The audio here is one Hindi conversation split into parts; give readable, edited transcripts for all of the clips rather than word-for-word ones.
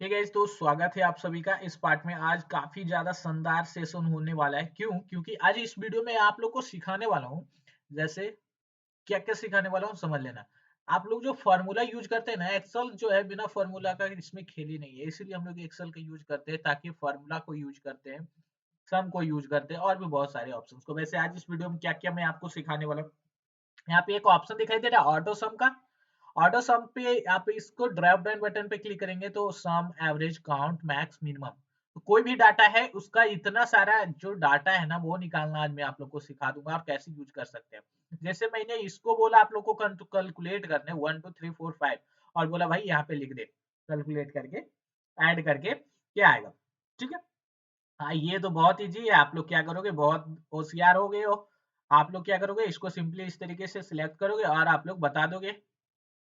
हे गाइस, तो स्वागत है आप सभी का इस पार्ट में। आज काफी ज्यादा शानदार सेशन होने वाला है। क्योंकि आज इस वीडियो में आप लोग को सिखाने वाला हूँ। जैसे क्या क्या सिखाने वाला हूँ समझ लेना। आप लोग जो फॉर्मूला यूज करते हैं ना, एक्सेल जो है बिना फॉर्मूला का इसमें खेल ही नहीं है, इसीलिए हम लोग एक्सेल का यूज करते हैं, ताकि फॉर्मूला को यूज करते हैं, सम को यूज करते हैं और भी बहुत सारे ऑप्शंस को। वैसे आज इस वीडियो में क्या क्या मैं आपको सिखाने वाला हूँ। यहाँ पे एक ऑप्शन दिखाई दे रहा है ऑटो सम का। ऑटो सम पे आप इसको ड्रॉप डाउन बटन पे क्लिक करेंगे तो सम, एवरेज, काउंट, मैक्स, मिनिमम, तो कोई भी डाटा है उसका इतना सारा जो डाटा है ना वो निकालना आज मैं आप लोग को सिखा दूंगा आप कैसे यूज कर सकते हैं। जैसे मैंने इसको बोला आप लोग को कैलकुलेट करने 1 2 3 4 5 और बोला भाई यहाँ पे लिख दे कैलकुलेट करके ऐड करके क्या आएगा। ठीक है। हाँ, ये तो बहुत इजी है। आप लोग क्या करोगे, बहुत होशियार हो गए हो। आप लोग क्या करोगे, इसको सिंपली इस तरीके से सिलेक्ट करोगे और आप लोग बता दोगे।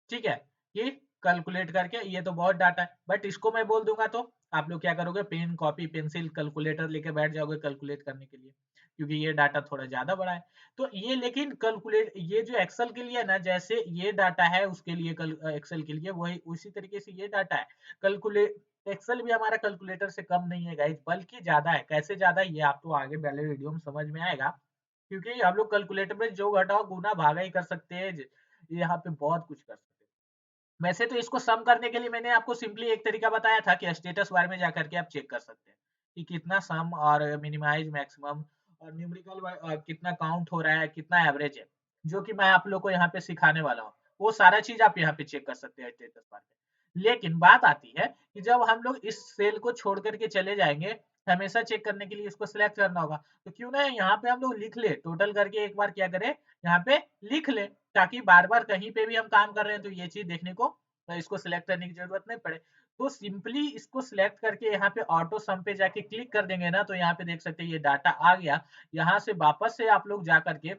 ठीक है, कि कैलकुलेट करके। ये तो बहुत डाटा है, बट इसको मैं बोल दूंगा तो आप लोग क्या करोगे, पेन, कॉपी, पेंसिल, कैलकुलेटर लेके बैठ जाओगे कैलकुलेट करने के लिए, क्योंकि ये डाटा थोड़ा ज्यादा बड़ा है। तो ये लेकिन कैलकुलेट, ये जो एक्सेल के लिए है ना, जैसे ये डाटा है उसके लिए एक्सेल के लिए वही उसी तरीके से ये डाटा है। कैलकुलेट एक्सेल भी हमारा कैलकुलेटर से कम नहीं है गाइस, बल्कि ज्यादा है। कैसे ज्यादा है ये आपको आगे वाले वीडियो में समझ में आएगा, क्योंकि हम लोग कैलकुलेटर में जो घटाओ गुना भागा ही कर सकते हैं। यहाँ पे बहुत कुछ कर सकते हैं। वैसे तो इसको सम करने के लिए मैंने आपको सिंपली एक तरीका बताया था कि स्टेटस बार में जाकर के आप चेक कर सकते हैं कि कितना सम और मिनिमाइज, मैक्सिमम और न्यूमेरिकल कितना काउंट हो रहा है, कितना एवरेज है, जो कि मैं आप लोग को यहाँ पे सिखाने वाला हूँ। वो सारा चीज आप यहाँ पे चेक कर सकते हैं स्टेटस बार में। लेकिन बात आती है कि जब हम लोग इस सेल को छोड़ करके चले जाएंगे, हमेशा चेक करने के लिए इसको सिलेक्ट करना होगा, तो क्यों ना यहाँ पे हम लोग लिख ले टोटल करके, एक बार क्या करें यहाँ पे लिख ले, ताकि बार बार कहीं पे भी हम काम कर रहे हैं तो ये चीज देखने को, तो इसको सिलेक्ट करने की जरूरत नहीं पड़े। तो सिंपली इसको सिलेक्ट करके यहाँ पे ऑटो सम पे जाके क्लिक कर देंगे ना, तो यहाँ पे देख सकते हैं ये डाटा आ गया। यहाँ से वापस से आप लोग जा करके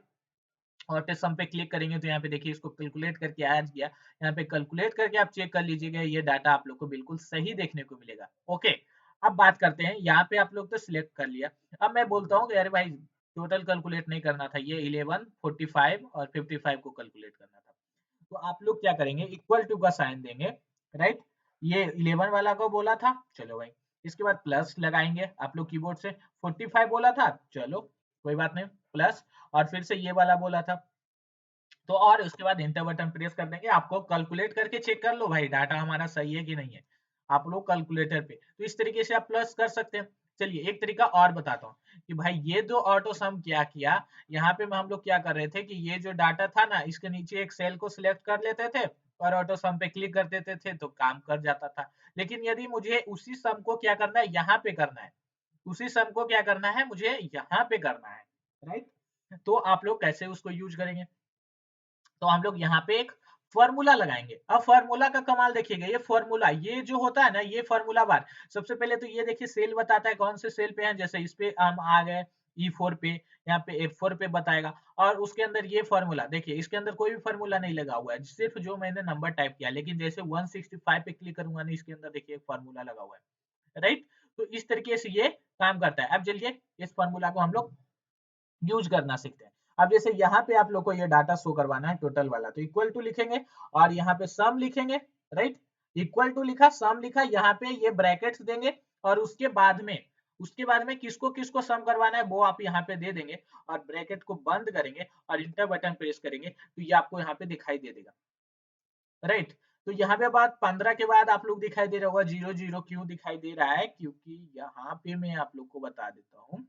ऑटो सम पे क्लिक करेंगे तो यहाँ पे देखिए इसको कैलकुलेट करके आ गया। यहाँ पे कैलकुलेट करके आप चेक कर लीजिएगा, ये डाटा आप लोग को बिल्कुल सही देखने को मिलेगा। ओके, अब बात करते हैं, यहाँ पे आप लोग तो सिलेक्ट कर लिया। अब मैं बोलता हूँ कि अरे भाई टोटल कैलकुलेट नहीं करना था, ये 11, 45 और 55 को कैलकुलेट करना था। तो आप लोग क्या करेंगे, इक्वल टू का साइन देंगे, राइट। ये 11 वाला को बोला था, चलो भाई। इसके बाद प्लस लगाएंगे आप लोग कीबोर्ड से। 45 बोला था, चलो कोई बात नहीं, प्लस। और फिर से ये वाला बोला था, तो और उसके बाद इंटर बटन प्रेस कर देंगे। आपको कैलकुलेट करके चेक कर लो भाई डाटा हमारा सही है कि नहीं है, आप लोग कैलकुलेटर पे। तो इस तरीके से आप प्लस कर सकते हैं। चलिए एक तरीका और बताता हूँ कि भाई ये जो ऑटो सम क्या किया, यहाँ पे हम लोग क्या कर रहे थे कि ये जो डाटा था ना, इसके नीचे एक सेल को सिलेक्ट कर लेते थे और ऑटो सम पे क्लिक कर देते थे तो काम कर जाता था। लेकिन यदि मुझे उसी सम को क्या करना है, यहाँ पे करना है, उसी सम को क्या करना है, मुझे यहाँ पे करना है, राइट। तो आप लोग कैसे उसको यूज करेंगे, तो हम लोग यहाँ पे एक फॉर्मूला लगाएंगे। अब फॉर्मूला का कमाल देखिएगा, ये फॉर्मूला ये जो होता है ना, ये फॉर्मूला बार सबसे पहले तो ये देखिए सेल बताता है कौन से सेल पे है। जैसे इस पे हम आ गए E4 पे, यहाँ पे F4 पे बताएगा। और उसके अंदर ये फॉर्मूला देखिए, इसके अंदर कोई भी फॉर्मूला नहीं लगा हुआ है, सिर्फ जो मैंने नंबर टाइप किया। लेकिन जैसे 165 पे क्लिक करूंगा ना, इसके अंदर देखिए एक फॉर्मूला लगा हुआ है, राइट। तो इस तरीके से ये काम करता है। अब चलिए इस फॉर्मूला को हम लोग यूज करना सीखते हैं। अब जैसे यहाँ पे आप लोग को ये डाटा शो करवाना है टोटल वाला, तो इक्वल टू लिखेंगे और यहाँ पे सम लिखेंगे, राइट। इक्वल टू लिखा, सम लिखा, यहाँ पे ये ब्रैकेट्स देंगे और उसके बाद में किसको किसको सम करवाना है वो आप यहाँ पे दे देंगे और ब्रैकेट को बंद करेंगे और इंटर बटन प्रेस करेंगे तो ये आपको यहाँ पे दिखाई दे देगा, राइट। तो यहाँ पे बात 15 के बाद आप लोग दिखाई दे रहा होगा 00, क्यों दिखाई दे रहा है, क्योंकि यहाँ पे मैं आप लोग को बता देता हूँ,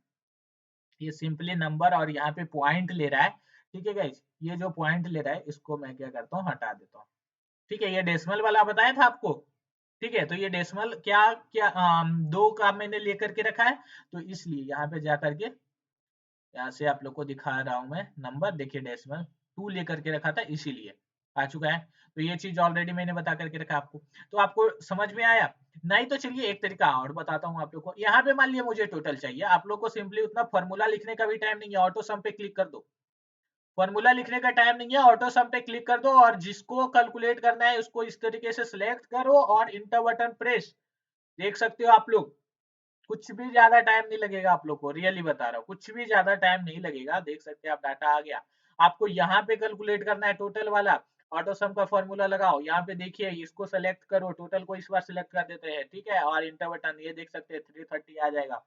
ये सिंपली नंबर और यहाँ पे पॉइंट ले रहा है। ठीक है गाइस, ये जो पॉइंट ले रहा है इसको मैं क्या करता हूँ, हटा देता हूँ। ठीक है, ये डेसिमल वाला बताया था आपको। ठीक है, तो ये डेसिमल क्या क्या 2 का मैंने लेकर के रखा है, तो इसलिए यहाँ पे जा करके यहाँ से आप लोग को दिखा रहा हूँ मैं नंबर, देखिए डेसिमल 2 लेकर के रखा था इसीलिए आ चुका है। तो ये चीज ऑलरेडी मैंने बता करके रखा आपको, तो आपको समझ में आया। नहीं तो चलिए एक तरीका और बताता हूँ आप लोग को। यहाँ पे मान लिया मुझे टोटल चाहिए, आप लोग को सिंपली उतना फॉर्मूला लिखने का भी टाइम नहीं है, ऑटो सम पे क्लिक कर दो। फॉर्मूला लिखने का टाइम नहीं है, ऑटो सम पे क्लिक कर दो और जिसको कैलकुलेट करना है उसको इस तरीके से सिलेक्ट करो और इंटर बटन प्रेस। देख सकते हो आप लोग, कुछ भी ज्यादा टाइम नहीं लगेगा आप लोग को, रियली बता रहा हूँ, कुछ भी ज्यादा टाइम नहीं लगेगा। देख सकते हैं आप डाटा आ गया। आपको यहाँ पे कैलकुलेट करना है टोटल वाला, ऑटो सम का फॉर्मूला लगाओ, यहाँ पे देखिए इसको सेलेक्ट करो, टोटल को इस बार सेलेक्ट कर देते हैं, ठीक है, और इंटर बटन ये देख सकते हैं 330 आ जाएगा।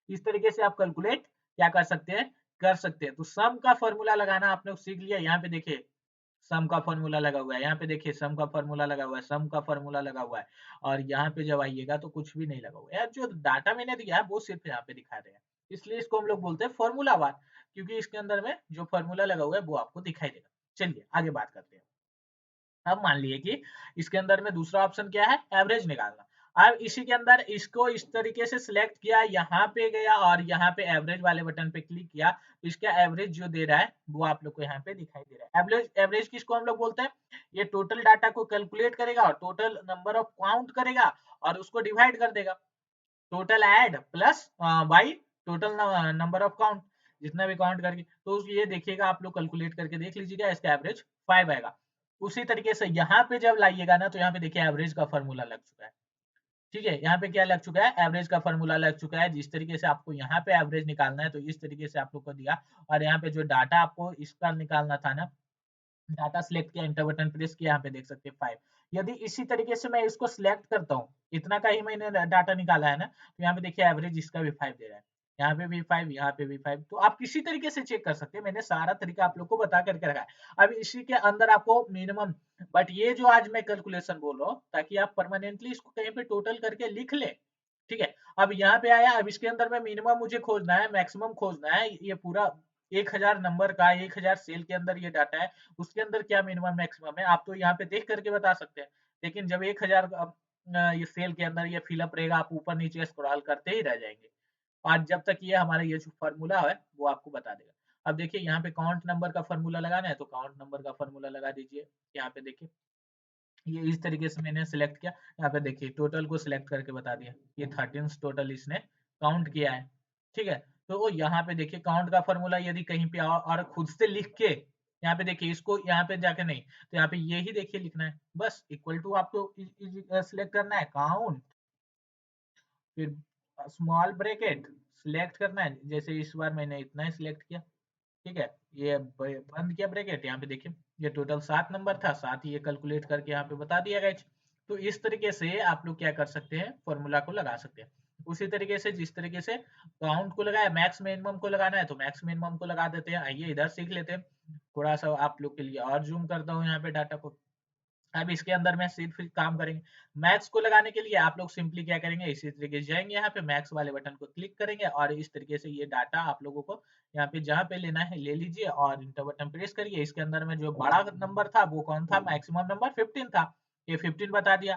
इस तरीके से आप कैलकुलेट क्या कर सकते हैं, कर सकते हैं। तो सम का फॉर्मूला लगाना आपने सीख लिया। यहाँ पे देखिए सम का फॉर्मूला लगा हुआ है, यहाँ पे देखिए सम का फॉर्मूला लगा हुआ है, सम का फॉर्मूला लगा हुआ है, और यहाँ पे जब आइएगा तो कुछ भी नहीं लगा हुआ है यार, जो डाटा मैंने दिया है वो सिर्फ यहाँ पे दिखा रहे हैं, इसलिए इसको हम लोग बोलते हैं फॉर्मूला बार, क्योंकि इसके अंदर में जो फॉर्मूला लगा हुआ है वो आपको दिखाई देगा। चलिए आगे बात करते हैं। अब मान लिए कि इसके अंदर में दूसरा ऑप्शन क्या है, एवरेज निकालना। अब इसी के अंदर इसको इस तरीके से सिलेक्ट किया, यहाँ पे गया और यहाँ पे एवरेज वाले बटन पे क्लिक किया, तो इसका एवरेज जो दे रहा है वो आप लोग को यहाँ पे दिखाई दे रहा है। एवरेज एवरेज किसको हम लोग बोलते हैं, ये टोटल डाटा को कैलकुलेट करेगा और टोटल नंबर ऑफ काउंट करेगा और उसको डिवाइड कर देगा, total add plus by total number of count, जितना भी काउंट करके, तो ये देखिएगा आप लोग कैलकुलेट करके देख लीजिएगा, इसका एवरेज 5 आएगा। उसी तरीके से यहाँ पे जब लाइएगा ना, तो यहाँ पे देखिए एवरेज का फॉर्मूला लग चुका है, ठीक है, यहाँ पे क्या लग चुका है, एवरेज का फॉर्मूला लग चुका है। जिस तरीके से आपको यहाँ पे एवरेज निकालना है तो इस तरीके से आप लोग को दिया, और यहाँ पे जो डाटा आपको इसका निकालना था ना, डाटा सिलेक्ट किया, इंटर बटन प्रेस किया, यहाँ पे देख सकते हैं 5। यदि इसी तरीके से मैं इसको सिलेक्ट करता हूँ, इतना का ही मैंने डाटा निकाला है ना, तो यहाँ पे देखिए एवरेज इसका भी 5 दे रहा है, यहाँ पे भी 5, यहाँ पे भी 5। तो आप किसी तरीके से चेक कर सकते हैं, मैंने सारा तरीका आप लोग को बता करके रखा है। अब इसी के अंदर आपको मिनिमम, बट ये जो आज मैं कैलकुलेशन बोल रहा हूँ ताकि आप परमानेंटली इसको कहीं पे टोटल करके लिख ले, ठीक है। अब यहाँ पे आया, अब इसके अंदर में मिनिमम मुझे खोजना है, मैक्सिमम खोजना है, ये पूरा 1000 नंबर का 1000 सेल के अंदर ये डाटा है, उसके अंदर क्या मिनिमम मैक्सिमम है आप तो यहाँ पे देख करके बता सकते हैं। लेकिन जब 1000 ये सेल के अंदर ये फिलअप रहेगा, आप ऊपर नीचे स्क्रॉल करते ही रह जाएंगे, और जब तक ये हमारा ये जो फॉर्मूला है वो आपको बता देगा। अब देखिए यहाँ पे काउंट नंबर का फॉर्मूला लगाना है, तो काउंट नंबर का फॉर्मूला लगा दीजिए। यहाँ पे देखिए ये इस तरीके से मैंने सिलेक्ट किया, यहाँ पे देखिए टोटल को सिलेक्ट करके बता दिया, ये 13 टोटल इसने काउंट किया है, ठीक है। तो यहाँ पे देखिए काउंट का फॉर्मूला यदि कहीं पे और खुद से लिख के, यहाँ पे देखिए इसको यहाँ पे जाके नहीं, तो यहाँ पे ये ही देखिए लिखना है, बस इक्वल टू आपको सिलेक्ट करना है काउंट, फिर स्मॉल ब्रैकेट सिलेक्ट करना है, जैसे इस बार मैंने इतना ही सिलेक्ट किया, ठीक है, ये बंद किया ब्रैकेट। यहाँ पे देखिए ये टोटल 7 नंबर था, 7 ही ये कैलकुलेट करके यहाँ पे बता दिया गया। तो इस तरीके से आप लोग क्या कर सकते हैं, फॉर्मूला को लगा सकते हैं। उसी तरीके से जिस तरीके से काउंट को लगाया, मैक्स मिनिमम को लगाना है तो मैक्स मिनिमम को लगा देते हैं। आइए इधर सीख लेते हैं, थोड़ा सा आप लोग के लिए और जूम करता हूँ यहाँ पे डाटा को। अब इसके अंदर में सिर्फ काम करेंगे, मैक्स को लगाने के लिए आप लोग सिंपली क्या करेंगे, इसी तरीके से जाएंगे, यहाँ पे मैक्स वाले बटन को क्लिक करेंगे और इस तरीके से ये डाटा आप लोगों को यहाँ पे जहाँ पे लेना है ले लीजिए और इंटर बटन प्रेस करिए। इसके अंदर में जो बड़ा नंबर था वो कौन था, मैक्सिमम नंबर 15 था, ये 15 बता दिया,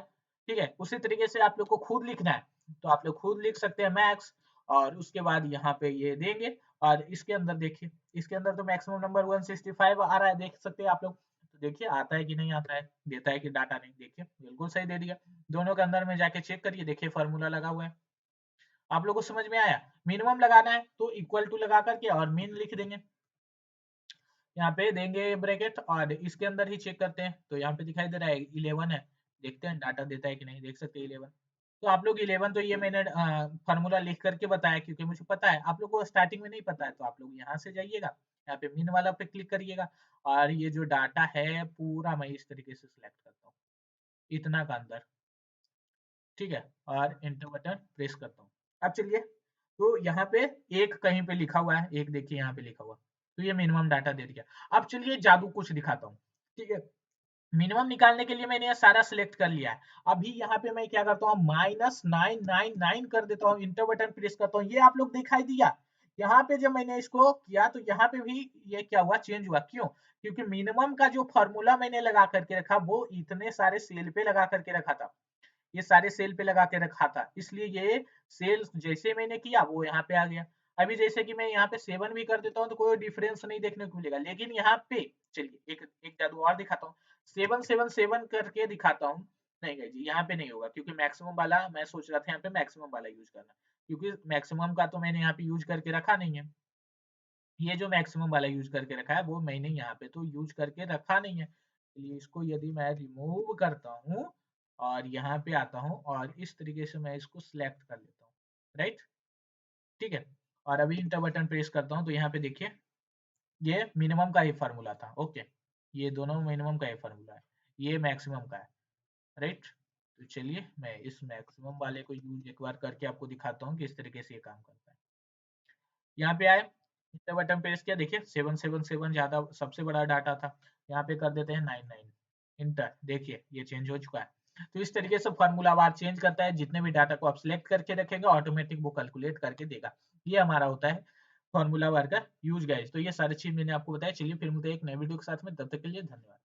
ठीक है। उसी तरीके से आप लोग को खुद लिखना है, तो आप लोग खुद लिख सकते हैं मैक्स, और उसके बाद यहाँ पे ये देंगे, और इसके अंदर देखिए, इसके अंदर तो मैक्सिमम नंबर 165 आ रहा है, देख सकते हैं आप लोग। तो देखिए आता है कि नहीं आता है, देता है कि डाटा नहीं, देखिए बिल्कुल सही दे दिया। दोनों के अंदर में जाके चेक करिए, देखिए फॉर्मूला लगा हुआ है। आप लोगों को समझ में आया, मिनिमम लगाना है तो इक्वल टू लगा करके और मीन लिख देंगे, यहाँ पे देंगे ब्रैकेट, और इसके अंदर ही चेक करते हैं, तो यहाँ पे दिखाई दे रहा है 11 है, देखते हैं डाटा देता है कि नहीं, देख सकते हैं 11। तो आप लोग 11 तो ये मैंने फार्मूला लिख करके बताया, क्योंकि मुझे पता है, आप लोग को स्टार्टिंग में नहीं पता है, तो आप लोग यहाँ से जाइएगा, यहाँ पे मीन वाला पे क्लिक करिएगा, और ये जो डाटा है पूरा मैं इस तरीके से सिलेक्ट करता हूँ, इतना का अंदर, ठीक है, और एंटर बटन प्रेस करता हूँ। अब चलिए, तो यहाँ पे एक कहीं पे लिखा हुआ है, एक देखिए यहाँ पे लिखा हुआ, तो ये मिनिमम डाटा दे दिया। अब चलिए जादू कुछ दिखाता हूँ, ठीक है। मिनिमम निकालने के लिए मैंने ये सारा सिलेक्ट कर लिया है। अभी यहाँ पे मैं क्या करता हूँ, -999 कर देता हूँ, इंटर बटन प्रेस करता हूँ, ये आप लोग दिखाई दिया। यहाँ पे जब मैंने इसको किया तो यहाँ पे भी ये क्या हुआ, चेंज हुआ, क्यों, क्योंकि मिनिमम का जो फॉर्मूला मैंने लगा करके रखा वो इतने सारे सेल पे लगा करके रखा था, ये सारे सेल पे लगा के रखा था, इसलिए ये सेल जैसे मैंने किया वो यहाँ पे आ गया। अभी जैसे कि मैं यहाँ पे 7 भी कर देता हूँ तो कोई डिफरेंस नहीं देखने को मिलेगा, लेकिन यहाँ पे चलिए एक एक जादू और दिखाता हूँ, 777 करके दिखाता हूँ। नहीं जी, यहाँ पे नहीं होगा, क्योंकि मैक्सिमम वाला मैं सोच रहा था यहाँ पे मैक्सिमम वाला यूज करना, क्योंकि मैक्सिमम का तो मैंने यहाँ पे यूज करके रखा नहीं है, ये जो मैक्सिमम वाला यूज करके रखा है वो मैंने यहाँ पे तो यूज करके रखा नहीं है, इसलिए इसको यदि मैं रिमूव करता हूँ और यहाँ पे आता हूँ और इस तरीके से मैं इसको सिलेक्ट कर लेता हूँ, राइट, ठीक है। और अभी इंटर बटन प्रेस करता हूँ तो यहाँ पे देखिए ये मिनिमम का ही फार्मूला था, ओके। ये दोनों मिनिमम का ये फार्मूला है, ये मैक्सिमम का है, राइट। तो चलिए मैं इस मैक्सिमम वाले को यूज एक बार करके आपको दिखाता हूँ कि इस तरीके से ये काम करता है। यहाँ पे आए, इंटर बटन प्रेस किया, देखिए 777 ज्यादा सबसे बड़ा डाटा था, यहाँ पे कर देते हैं 99, इंटर, देखिए ये चेंज हो चुका है। तो इस तरीके से फार्मूला बार चेंज करता है, जितने भी डाटा को आप सिलेक्ट करके रखेंगे ऑटोमेटिक वो कैलकुलेट करके देगा। ये हमारा होता है फार्मूला बार का यूज गाइस। तो ये सारी चीज मैंने आपको बताया। चलिए फिर मिलते हैं एक नए वीडियो के साथ में, तब तक के लिए धन्यवाद।